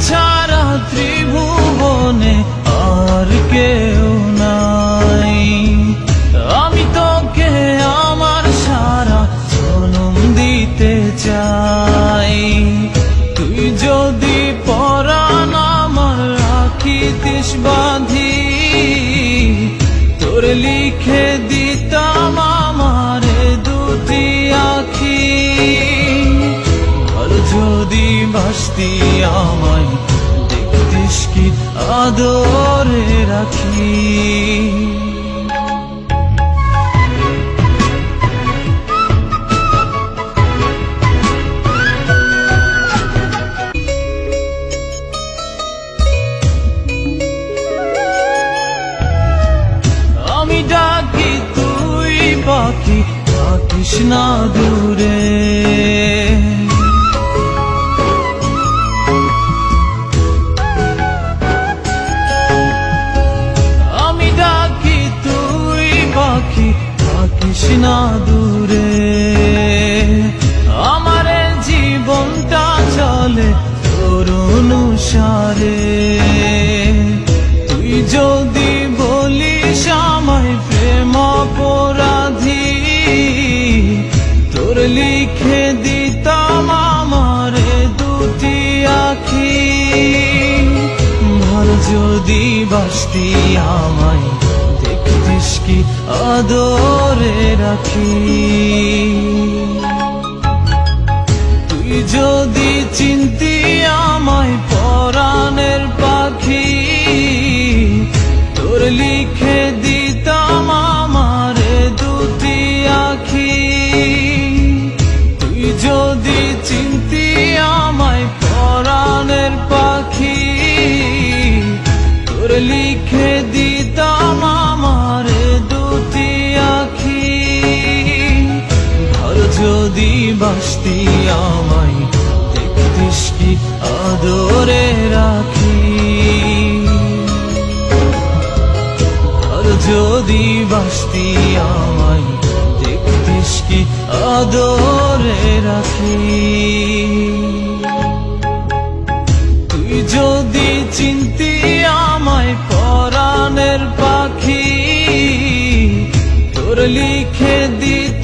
ছাড়া ত্রিভুবনে আর কেউ নাই। আমি তোকে আমার সারা জনম দিতে চাই। তুই যদি পরাণ আমার রাখিতিস বাঁধি, তোর লিখে দিতাম আমারে দুটি আখি। আর যদি বাসতি আমায় দেখতিস কি আদরে রাখি। আমি ডাকি তুই পাখি থাকিস না দূরে। আমি ডাকি তুই পাখি থাকিস না দূরে। আমার জীবনটা চলে তোর অনুসারে। তুই যদি বলিস আমায় প্রেম অপরাধী, তোর লিখে দিতাম আমারে দুটি আখি। আর যদি বাসতি আমায় দেখতিস কি আদরে রাখি। তুই যদি চিনতি আমায় পরাণের পাখি, তোর লিখে দিতাম আমারে দুটি আখি। তুই যদি চিনতি আমায় পরাণের পাখি, তোর লিখে দিতাম আমারে দুটি আখি। আর যদি বাসতি আমায় দেখতিস কি আদরে রাখি। আর যদি বাসতি আমায় দেখতিস কি আদরে রাখি। তুই যদি চিনতি আমায় পরাণের পাখি, তোর লিখে দিত